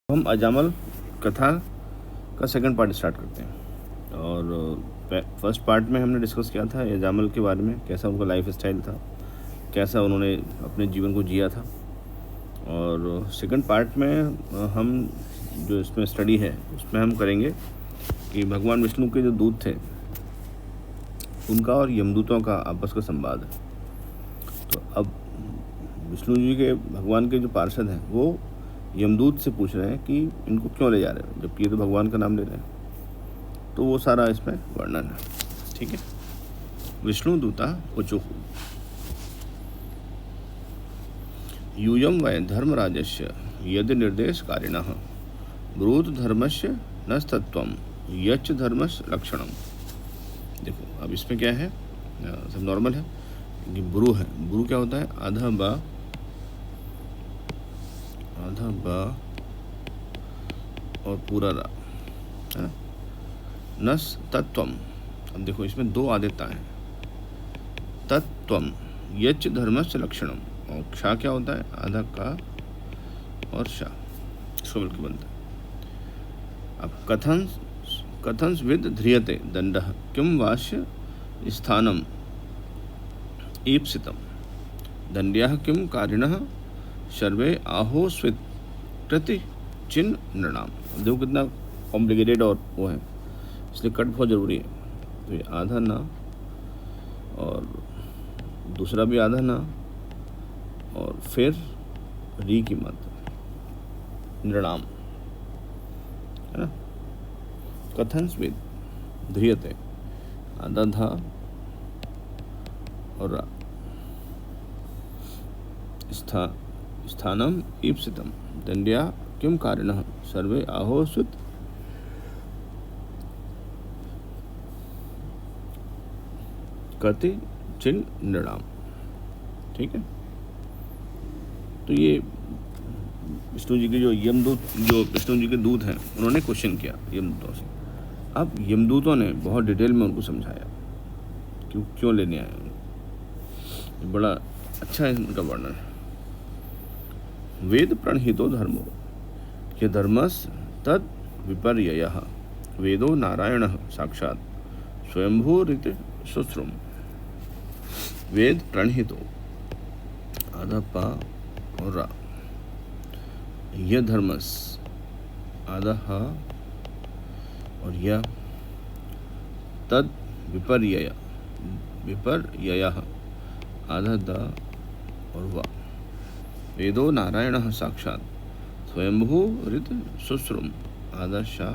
हम अजामल कथा का सेकंड पार्ट स्टार्ट करते हैं। और फर्स्ट पार्ट में हमने डिस्कस किया था अजामल के बारे में, कैसा उनका लाइफ स्टाइल था, कैसा उन्होंने अपने जीवन को जिया था। और सेकंड पार्ट में हम जो इसमें स्टडी है उसमें हम करेंगे कि भगवान विष्णु के जो दूत थे उनका और यमदूतों का आपस का संवाद है। तो अब विष्णु जी के भगवान के जो पार्षद हैं वो यमदूत से पूछ रहे हैं कि इनको क्यों ले जा रहे हो, जबकि ये तो भगवान का नाम ले रहे हैं। तो वो सारा इसमें वर्णन है। ठीक है। विष्णु दूता उचुः यूयं वै धर्मराजस्य यदि निर्देशकारिणः ब्रूत धर्मस्य नस्तत्वं यच्च धर्मस्य लक्षणम। देखो अब इसमें क्या है, सब नॉर्मल है कि ब्रू है। ब्रू क्या होता है? आधा बा और पूरा रा, है ना। नस तत्वम, अब देखो इसमें दो आदिता है। तत्वम यच धर्मस्य लक्षणम, और क्षा क्या होता है? आधा का और शा, इसको मिलकर बनता है। अब कथंस विद ध्रियते दंडः किम वास्य स्थानम ईप्सितम दंड्यः किम कारिणः सर्वे आहो स्वित प्रति चिन्ह नृणाम। देखो कितना कॉम्प्लिकेटेड और वो है, इसलिए कट बहुत ज़रूरी है। तो ये आधा ना और दूसरा भी आधा ना और फिर री की मात्रा नृणाम, है ना। कथन स्वेद ध्रियते, आधा धा और रा, स्थानम ईप्सितम दंड्या किम कारिणः सर्वे आहो सुत कति चिन्ह नृणाम। ठीक है। तो ये विष्णु जी के जो यमदूत, जो विष्णु जी के दूत हैं, उन्होंने क्वेश्चन किया यमदूतों से। अब यमदूतों ने बहुत डिटेल में उनको समझाया क्यों लेने आए। बड़ा अच्छा है उनका वर्णन है। वेद प्रणहितो धर्मो ये धर्मस तद विपर्ययः वेदो नारायणः साक्षात् स्वयंभूरिति सुश्रुम। वेद प्रणहितो, आधा पा और रा, यह धर्मस, आधा हा और यह, तद विपर्ययः, आधा दा और वा, वेदो नारायणः साक्षात् स्वयंभू ऋत सुश्रुम, आधा शा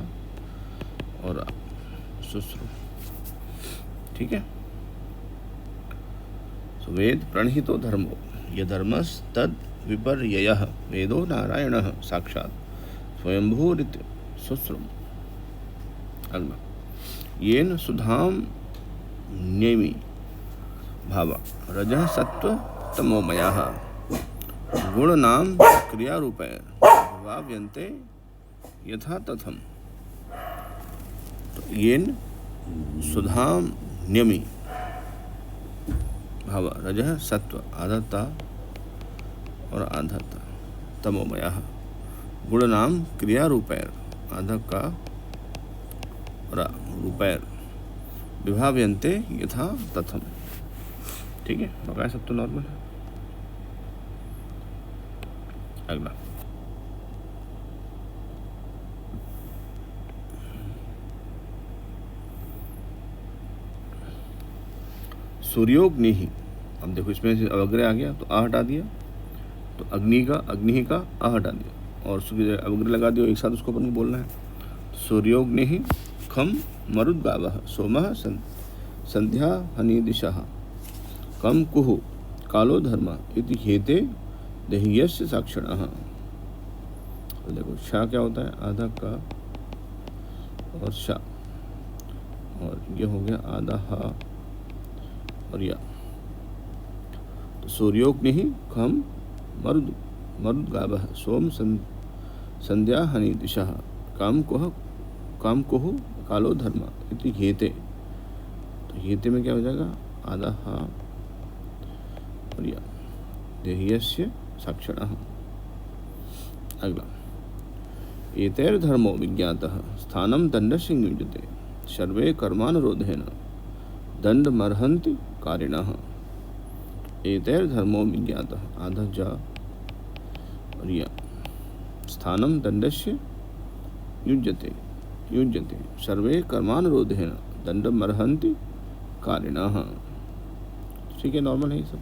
और सुश्रुम। ठीक है। सो वेद प्रणहितो धर्मो यह धर्मस तद विपर्ययः वेदो नारायणः साक्षात् स्वयंभू ऋत सुश्रुम। अगला, येन सुधाम न्यमी भावा रजः सत्व तमोमयः गुण नाम क्रिया रूपैर भाव्यन्ते यथा तथम। तो येन सुधाम न्यमी भाव रजः सत्व, आधा ता और आधा ता, तमोमयः गुण नाम क्रिया रूपैर, आधा का और रूपैर विभाव्यन्ते यथा तथम। ठीक है। बकाया सब तो नॉर्मल है। अगला, सूर्योग्नि ही। अब देखो इसमें से अवग्रह आ गया तो आ हटा दिया, तो अग्नि का आ हटा दिया और अवग्रह लगा दिया, एक साथ उसको अपन को बोलना है। सूर्योग्नि ही खम मरुद्गावः सोमः संध्या हनि दिशः कम कुहु कालो धर्म इति हेते देह्यस्य साक्षिणः। तो देखो शा क्या होता है? आधा का और शा, और ये हो गया आधा हा और या। तो सूर्योग्नि ही खम मरुद्गावः सोम संध्या हनि दिशः काम कुहु कालो धर्म इति हेते। तो हेते में क्या हो जाएगा? आधा हा और या, देह्यस्य साक्षिणः। अगला, एतैर्धर्मो विज्ञातः स्थानं दण्डस्य युज्यते सर्वे कर्मानुरोधेन दण्डमर्हन्ति कारिणः। एतैर्धर्मो विज्ञातः आधा जा और या स्थानं दण्डस्य युज्यते सर्वे कर्मानुरोधेन दण्डमर्हन्ति कारिणः। ठीक है, नॉर्मल है ये सब।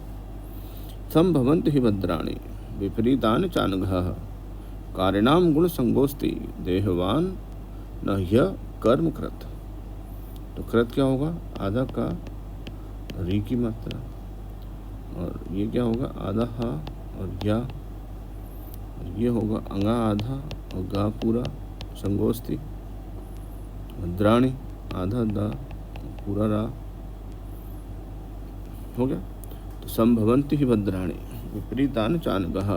संभवन्ति हि भद्राणि विपरीतानि चानघः कारिणां गुणसंगोस्ति देहवान न ह्य कर्म कृत। तो कृत क्या होगा? आधा का री की मात्रा, और ये क्या होगा? आधा हा और या, और ये होगा अंगा आधा और गा पूरा, संगोस्ति। भद्राणी आधा दा पूरा रा हो गया। तो संभवन्ति हि भद्राणि विपरीतानि चानघः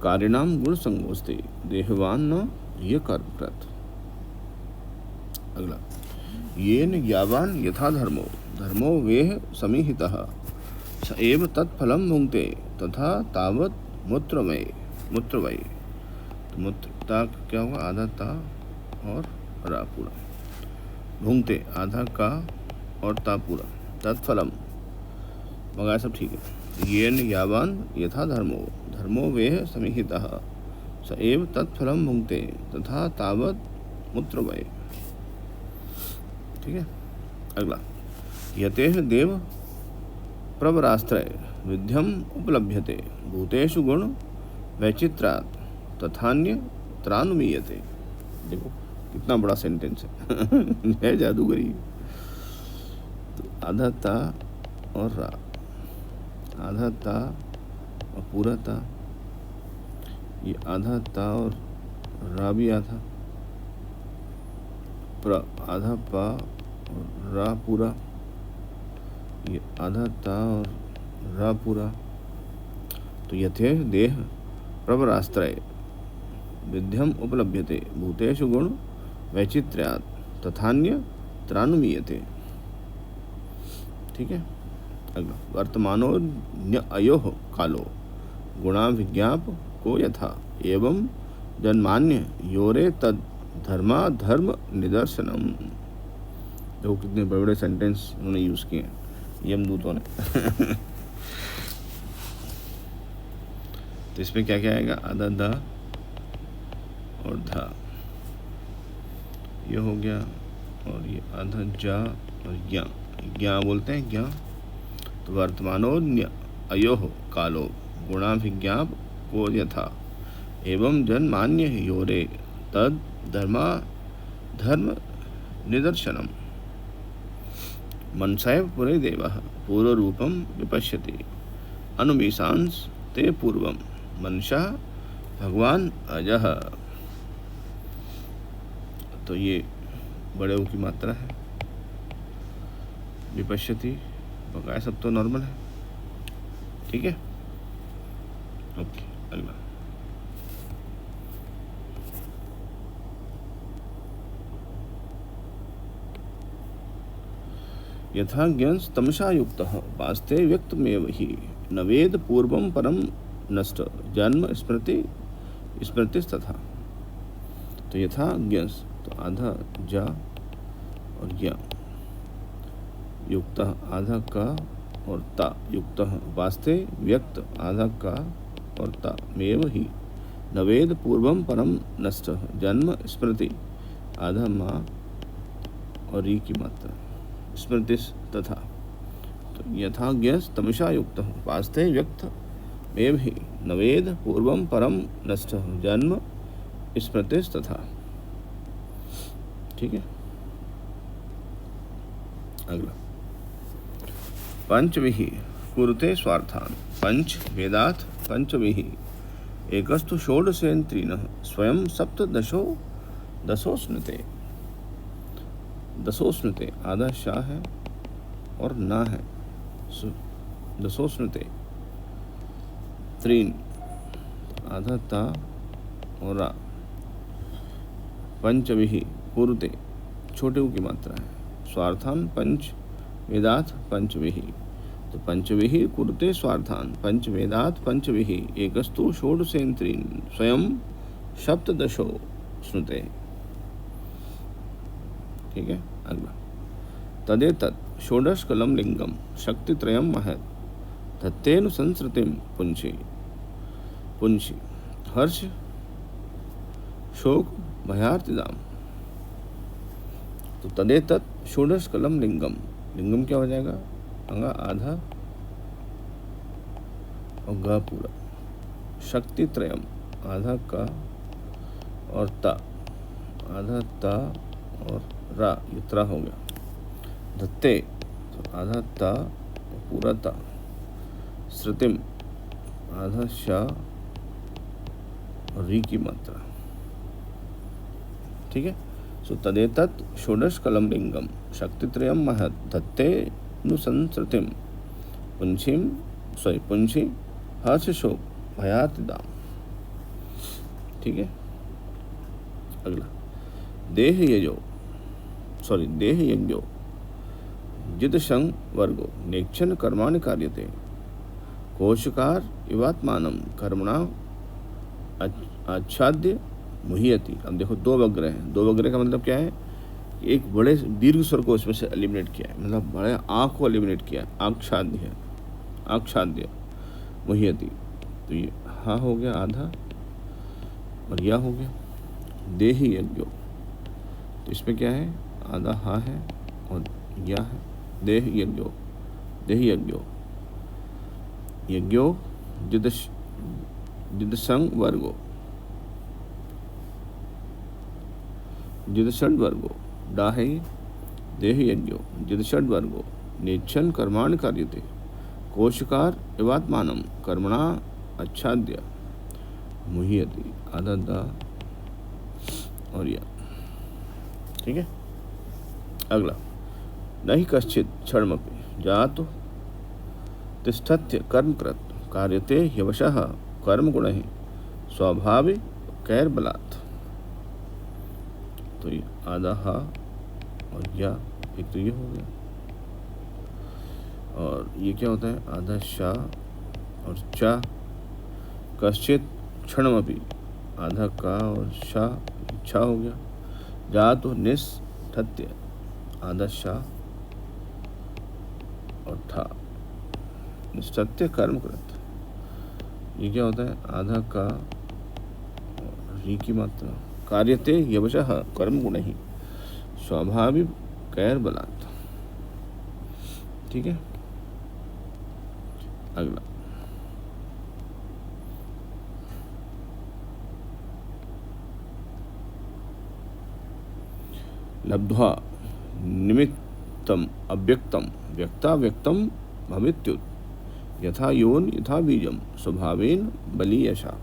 कारिणां गुणसंगोस्ति देहवान न ह्य कर्म कृत। अगला, येन यावान यथा धर्मो वेह समीहितः स एव तत्फलं भुङ्क्ते तथा तावत् मूत्रवै। तो मूत्रता क्या होगा? आधा ता और रा पूरा, भुङ्क्ते आधा का और ता पूरा, तत्फलम मगा सब ठीक है। येन यावान यथा धर्मो वेह समीहितः स एव तत्फलं भुङ्क्ते तथा तावत् मूत्रवै। ठीक है। अगला, यतेह देव प्रवरास्त्रय विध्यम उपलभ्यते भूतेषु गुण वैचित्रात् तथान्य त्रानुमीयते। देखो कितना बड़ा सेंटेंस है है जादूगरी। तो आधा ता और रा, आधा ता और पूरा ता, ये आधा ता और रा भी आधा, आधा पा और रा पूरा, ये आधा ता और रा पूरा। तो यथे देह प्रवरास्त्रय विध्यम उपलभ्यते भूतेषु गुण वैचित्र्यात् तथान्य त्रानुमीयते। ठीक है। अगला, वर्तमानो अयोः कालो गुणाभिज्ञाप को यथा एवं जन्मान्य योरे तद धर्मा धर्म निदर्शनम। देखो कितने बड़े बड़े सेंटेंस उन्होंने यूज किए हैं यमदूतों ने। तो इसमें क्या क्या आएगा? आधा दा और धा, ये हो गया, और ये आधा जा और ज्ञा बोलते हैं ज्ञा। तो वर्तमानोन्य अयोः कालो गुणाभिज्ञाप को यथा एवं जन्मान्य योरे तद धर्म निदर्शनम। मनसैव पुरे देवः पूर्वरूपं विपश्यति अनुमीशांस ते पूर्वम मनसा भगवान अजः। तो ये बड़े ऊ की मात्रा है। विपश्यति बकाया सब तो नॉर्मल है। ठीक है, ओके। अगला, यथा ज्ञास तमसा युक्तः वास्ते व्यक्तमेव हि न वेद पूर्वं परम नष्ट जन्म स्मृतिस्तथा। तो यथा ज्ञास, तो आधा जा और ज्ञा, युक्तः आधा का और ता, युक्तः वास्ते व्यक्त आधा का और ता, मेव ही न वेद पूर्वं परम नष्ट जन्म स्मृति आधा माँ और री की मात्रा स्मृतिस तथा। तो यथा ज्ञस तमसा युक्त वास्ते व्यक्त में भी नवेद पूर्वम परम नष्ट जन्म स्मृतिस तथा। ठीक है। अगला, पंचविहि कुरुते स्वार्थान पंच वेदात पंचविहि एकस्तु षोडशेन्द्रियः स्वयं दसो स्नुते आधा शाह है और ना है दसो स्नुते त्रीन आधा ता और रा पंचविहि कुरुते छोटे ऊ की मात्रा है स्वार्थान पंच वेदात पंचविहि। तो पंचविहि कुरुते स्वार्थान पंच वेदात पंचविहि एकस्तु षोडशेन्द्रियः स्वयं सप्तदशो स्नुते। ठीक है, अगला तदेतत् षोडशकलं लिंगम शक्तित्रयं महत् तत्तेन संस्कृतिम पुंछि पुंछि हर्ष शोक भयार्तिदाम। तो तदेतत् षोडशकलं लिंगम, लिंगम क्या हो जाएगा, अंगा आधा और ग पूरा, शक्तित्रयम आधा का और ता, आधा ता और रा, ये त्रा हो गया, धत्ते तो आधा ता और पूरा ता, श्रुतिम आधा शा और री की मात्रा। ठीक है, सो तदेतत् षोडशकलं लिंगम शक्तित्रयं महत् धत्ते नु संस्कृतिम पुंछिम पुंछि हर्ष शोक भयातिदाम। ठीक है, अगला देह यज्ञो जितशं वर्गो नेक्षण कर्माणि कार्यते कोशकार इवात्मानं कर्मणा आच्छाद्य मुह्यति। अब देखो दो वग्र हैं, दो वग्र का मतलब क्या है, एक बड़े दीर्घ स्वर को इसमें से एलिमिनेट किया है, मतलब बड़े आँख को एलिमिनेट किया है, आच्छाद्य है, आच्छाद्य मुह्यति। तो ये हा हो गया आधा और या हो गया देहि यज्ञो, तो इसमें क्या है, आधा हा है और या है, देह यज्ञो, देहि यज्ञो, यज्ञो जिदसंग वर्गो, जिदषड वर्गो डाहे देह यज्ञो जिदषड वर्गो नेच्छन कर्माणि कार्यते कोशकार इवात्मानं कर्मणा आच्छाद्य मुह्यति, आधा दा और या। ठीक है, अगला नहीं कश्चित क्षणमपि जातु तिष्ठत्य कर्मकृत कार्यते ह्यवशः कर्मगुणैः स्वाभाविक कैर्बलात्। तो ये आधा हा और या, एक तो ये हो गया, और ये क्या होता है, आधा शा और चा, कश्चित क्षणमपि आधा का और शा, इच्छा हो गया, जातु निष्ठत्य आधा शा और था, निष्ठत्य कर्मकृत, ये क्या होता है, आधा का और री की मात्रा, कार्यते यवशः कर्म गुण ही स्वाभाविक कैर्बलात्। ठीक है, अगला लब्ध्वा निमित्तम अव्यक्तम व्यक्ता व्यक्तम भवित्युत यथा योन यथा बीजम स्वभावेन बलीयशा।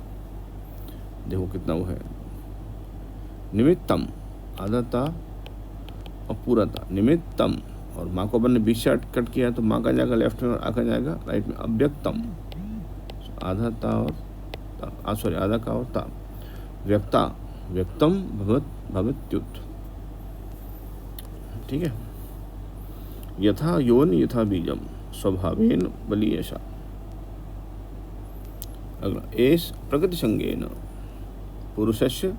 देखो कितना वो है, निमित्तम आधा ता और पूरा था, निमित्तम, और माँ को अपन ने बीच से कट किया तो माँ का जाएगा लेफ्ट में और आ का जाएगा राइट में, अव्यक्तम आधा ता और ता, सॉरी आधा का और ता, व्यक्ता व्यक्तम भवित्युत। ठीक है, यथा योन यथा बीजम स्वभावेन बलीयशा। अगला एष प्रकृति संगेन पुरुषस्य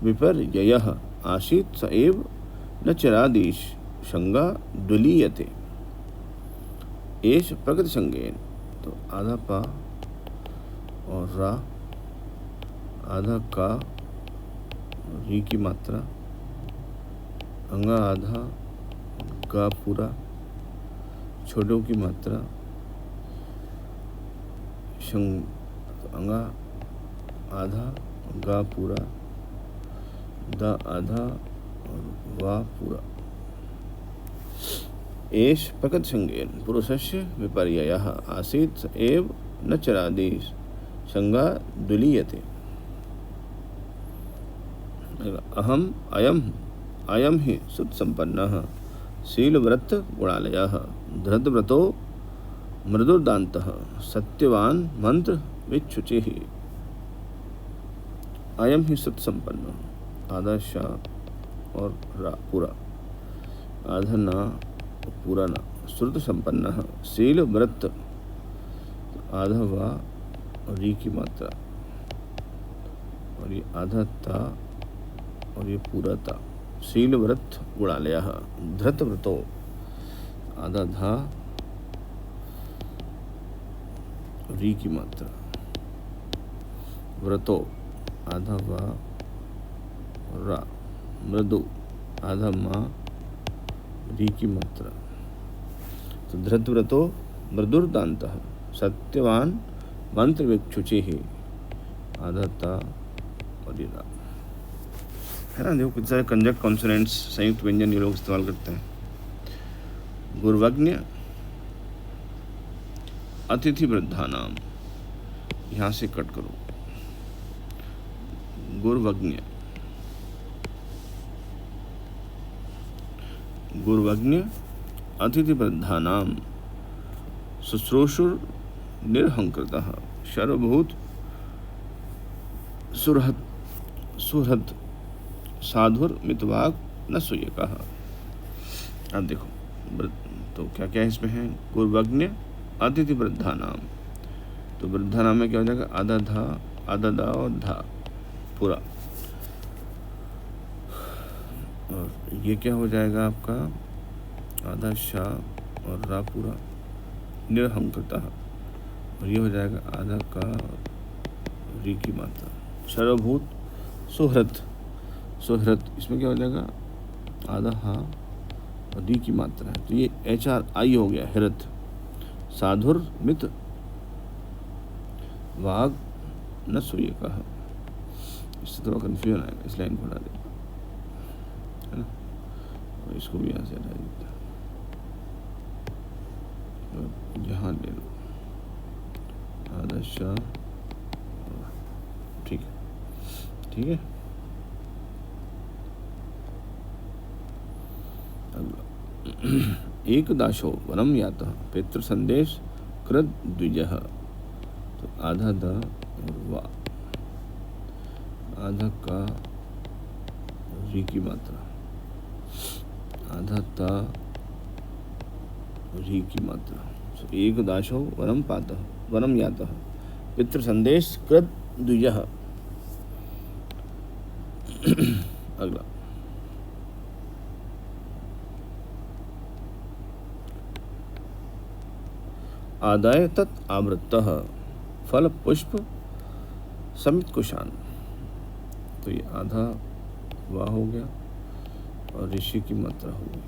विपर्ययः आसीत् स एव न चिरादीश संगा द्विलीयते। एष प्रकृति संगेन, तो आधा पा और रा, आधा का री की मात्रा, अंगा आधा का पूरा, छोटों की मात्रा, अंगा आधा गा पूरा, द आधा और वा पूरा। एष प्रकृति संगेन पुरुषस्य विपर्ययः आसीत् स एव न चरादीश संगा द्विलीयते। अहम अयम ही सुत्संपन्नः शीलव्रत गुणालयः धृतव्रतो मृदुर्दान्तः सत्यवान मंत्र विच्छुचिः। अयम ही सुत्संपन्न, आधा शा और रा पूरा, आधा ना पूरा ना, श्रुत संपन्न, शील व्रत आधा वा और री की मात्रा, और और ये आधा ता और ये पूरा ता। शील व्रत गुणालय धृत व्रतो आधा धा री की मात्रा। व्रतो आधा वा रा। मृदु आधा माँ री की मात्रा। तो धृत व्रतो मृदुर्दांत सत्यवान मंत्र विक्षुचि ही आधा ता और ये रा है ना। देखो कितने सारे कंजक कॉन्सोनेंट्स संयुक्त व्यंजन ये लोग इस्तेमाल करते हैं। गुर्वग्न्य अतिथि वृद्धानाम, यहाँ से कट करो। गुर्वग्न्य गुर्वग्न्य अतिथि वृद्धानाम शुश्रूषुर निर्हंकृतः सर्वभूत सुहृद साधुर मितवाग न सूयकः। अब देखो तो क्या क्या इसमें है। गुर्वग्न्य अतिथि वृद्धानाम, तो वृद्धानाम में क्या हो जाएगा आधा धा आधा दा और धा पूरा। और ये क्या हो जाएगा आपका आधा शा और रा पूरा निर्हंकृतः। और ये हो जाएगा आधा का री की मात्रा। सर्वभूत सुहृद इसमें क्या हो जाएगा आधा हा और री की मात्रा है। तो ये HRI हो गया हृत। साधुर मित वाग न सूयकः। इससे थोड़ा कन्फ्यूजन आएगा, इस लाइन को हटा देगा है ना। और इसको भी यहाँ से हटा देता है। यहाँ ले लो आधा शाह, ठीक है ठीक है। अगला एक दाशो वनम यातः पितृ संदेश कृत द्विजः। तो आधा द और वा आधा का री की मात्रा आधा ता री की मात्रा। तो एक दाशो वनम पातः वनम यातः पितृ संदेश कृत द्विजः। अगला आदाय तत् आवृत्तः फल पुष्प समित कुशान। तो ये आधा वाह हो गया और ऋषि की मात्रा हो गई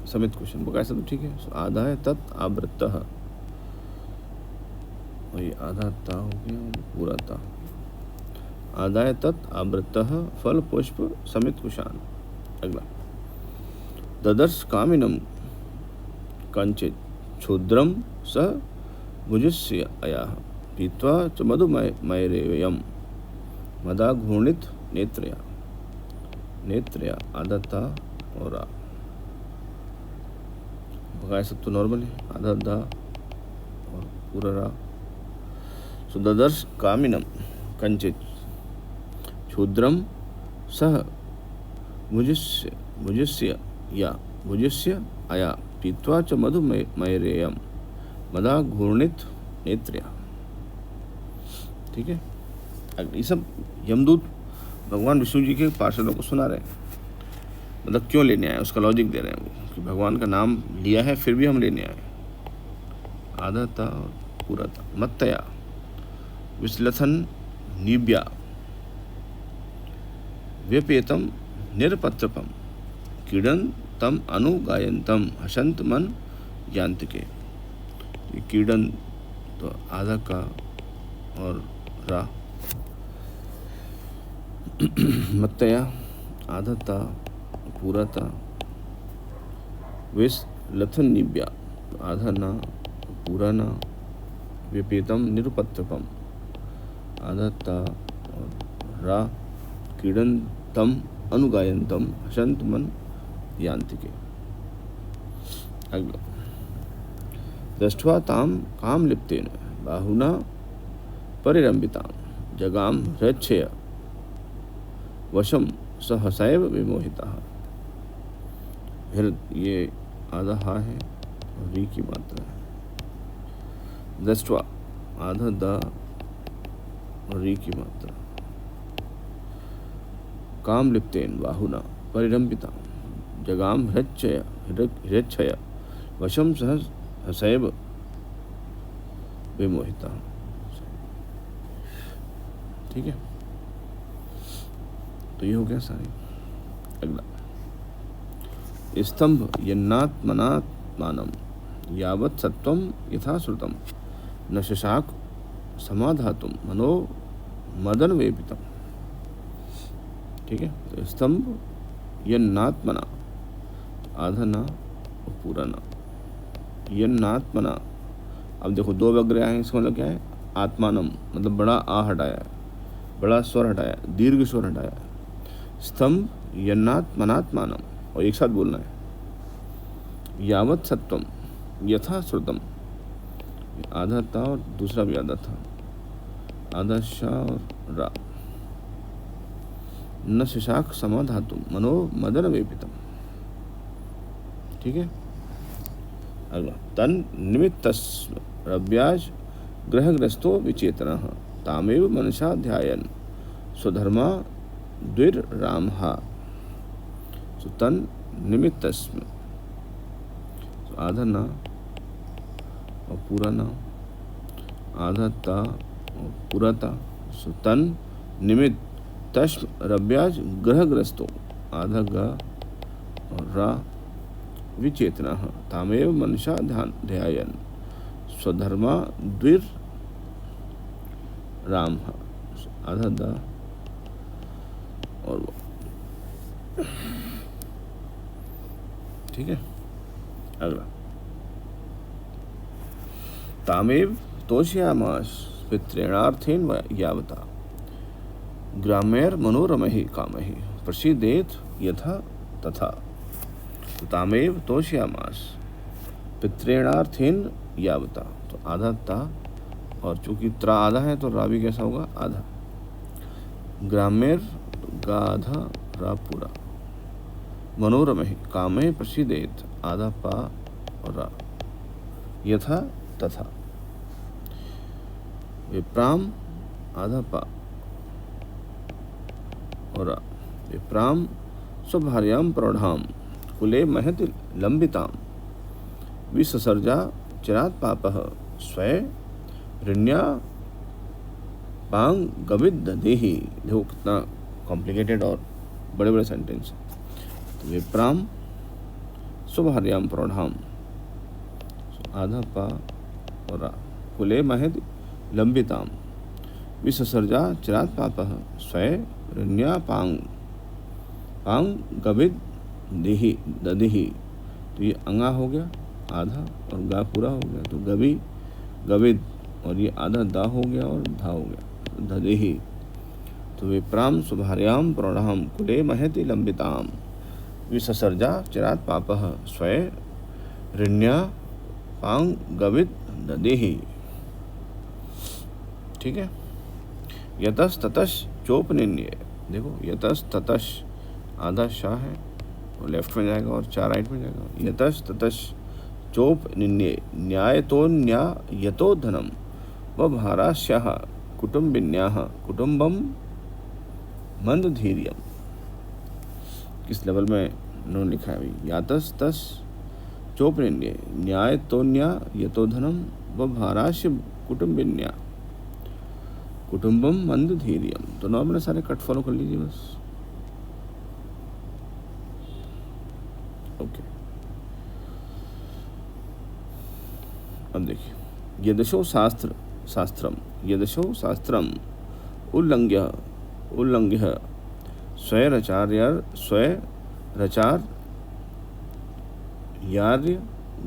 समित कुशान। बकाया सब ठीक है। आदाय तत् आवृत्तः और ये आधा ता हो गया और पूरा ता। आदाय तत् आवृत्तः फल पुष्प समित कुशान। अगला ददर्श कामिनम कंचित क्षुद्रम स भुजस्य अयाः पीत्वा च मधुमयरेयम् मदा घूर्णित नेत्रया आधा ता और आ। बकाया सब तो नॉर्मल है। आधा दा और पूरा रा। सो ददर्श कामिनम कंचित क्षुद्रम सह भुजस्य अया पीत्वा च मधुमयरेयम् मदा घूर्णित नेत्रया। ठीक है। ये सब यमदूत भगवान विष्णु जी के पार्षदों को सुना रहे हैं। मतलब क्यों लेने आए उसका लॉजिक दे रहे हैं वो कि भगवान का नाम लिया है फिर भी हम लेने आए। आधा था और पूरा था। मत्तया विश्लथन निव्या व्यपेतम निरपत्रपम कीड़न तम अनुगायंतम हसंत मन यांतिके। कीड़न तो आधा का और रा। मत्तया आधा था पूरा था। विस लथन निव्या आधा ना पूरा ना। व्यपेतम निरुपत्रपम आधा था और रा। कीड़न तम अनुगायंतम हसंत मन यांतिके। अगला दृष्ट्वा ताम काम लिप्तेन बाहुना परिरंबितां जगाम हृच्छय वशम सहसैव विमोहितः। ये आधा हा है और री की मात्रा है। दृष्ट्वा आधा दा री की मात्रा। काम लिप्तेन बाहुना परिरंपिता जगाम हृच्छय वशम सहज हसैव विमोहिता। ठीक है, तो ये हो गया सारी। अगला, स्तंभ यन्नात्मनात्मानं यावत् सत्वं यथा श्रुतं न शशाक समाधातुं मनो मदन वेपितम। ठीक है, तो स्तंभ यन्नात्मना, आधा ना और पूरा ना, यन्नात्मना। अब देखो दो वग्र आए, इसका मतलब क्या है? आत्मानम मतलब बड़ा आ हटाया है, बड़ा स्वर हटाया, दीर्घ स्वर हटाया। स्तंभ यन्नात्मनात्मानम, और एक साथ बोलना है। यावत् सत्वम यथा श्रुतम, आधा था और दूसरा भी आधा था, आधा शा और रा। न शशाक समाधातुम मनो मदन वेपितम। ठीक है, अगला, तन निमित्तस्म रव्याज ग्रहग्रस्तो विचेतनः तामेव मनसा ध्यायन् स्वधर्मा द्विर्रामः। तन निमित्तस्म, आधा ना और पूरा ना, आधा ता और पूरा ता। तन निमित्त तस्म रव्याज ग्रहग्रस्तो, आधा गा और रा विचेतना तामेव मनसा ध्यायन् स्वधर्मा द्विर राम, आधा दा और वो। ठीक है, अगला, तामेव तोषयामास पितृणार्थेन यावता ग्राम्यर मनोरमहि कामहि प्रसीदेत यथा तथा। तो तामेव तोषयामास पितृणार्थेन यावता, तो आधा ता और चूंकि त्रा आधा है तो रा भी कैसा होगा? आधा। ग्राम्यर गा आधा रा पूरा। मनोरमहि कामहि प्रसीदेत, आधा पा और रा, यथा तथा। विप्राम आधा पा और रा। विप्राम स्वभार्याम प्रौढ़ाम कुले महति लंबिताम विससर्जा चिरात् पापः स्वय ऋण्या पांग गविद देहि। देखो कितना कॉम्प्लिकेटेड और बड़े बड़े सेंटेंस। तो विप्राम स्वभार्याम प्रौढ़ाम, आधा पा और रा, कुले महति लंबिताम विससर्जा चिरात् पापः स्वय ऋण्या पांग गविद देहि दधिहि। तो ये अंगा हो गया आधा और गा पूरा हो गया, तो गवि गविद, और ये आधा दा हो गया और धा हो गया दधिहि। तो विप्राम सुभार्याम प्रौढ़ाम कुले महति लंबिताम विससर्जा चिरात् पापः स्वय ऋण्या पांग गविद दधिहि। ठीक है, यतस ततस चोपनिन्ये। देखो यतस ततस, आधा शाह है और लेफ्ट में जाएगा और चार राइट में जाएगा। यतस ततस चोप निन्ये न्याय तो न्यायतो धनम व भारास्याः कुटुम्बिन्याः कुटुम्बम मंदधीर्यम। किस लेवल में उन्होंने लिखा है अभी? यातस तस चोप निन्ये न्याय तो न्यायतो धनम व भारास्य कुटुम्बिन्या कुटुम्बम मंदधीर्यम। तो नॉर्मल सारे कट फॉलो कर लीजिए बस। ओके, अब देखिए, यदशो शास्त्रम यदशो शास्त्रम उल्लंघ्य स्वैरचार्यार्य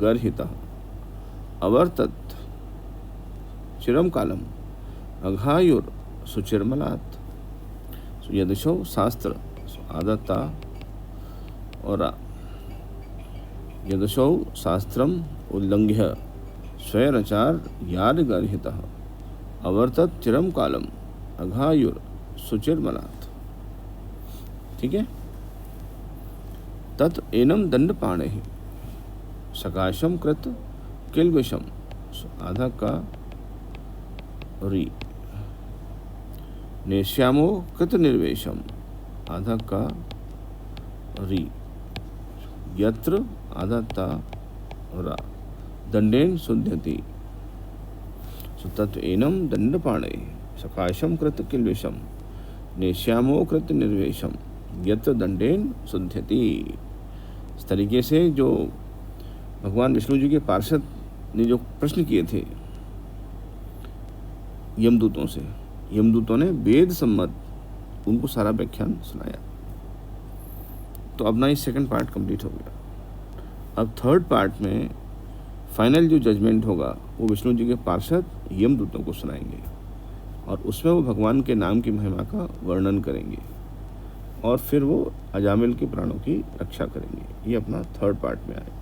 गर्हितः अवर्तत चिरम कालम अघायुर सुचिरमलात्। यदशो शास्त्र, आदता और यदशो शास्त्रम उल्लंघ्य स्वैरचार्यार्य गर्हितः अवर्तत चिरम कालम अघायुर सुचिरमलात्। ठीक है, तत् एनम दंडपाणिः सकाशम कृत किल्बिषम, आधा का री, नेष्यामो कृत निर्वेशम, आधा का री, यत्र आधा ता रा, दंडेन शुद्ध्यति, तत्व एनम दंडपाणे सकाशम कृत किल्विषम, नेष्यामो कृत निर्वेशम, यत्र दंडेन शुद्ध्यति। इस तरीके से जो भगवान विष्णु जी के पार्षद ने जो प्रश्न किए थे यमदूतों से, यमदूतों ने वेद सम्मत उनको सारा व्याख्यान सुनाया। तो अब ना ये सेकंड पार्ट कंप्लीट हो गया। अब थर्ड पार्ट में फाइनल जो जजमेंट होगा वो विष्णु जी के पार्षद यमदूतों को सुनाएंगे और उसमें वो भगवान के नाम की महिमा का वर्णन करेंगे और फिर वो अजामिल के प्राणों की रक्षा करेंगे। ये अपना थर्ड पार्ट में आएगा।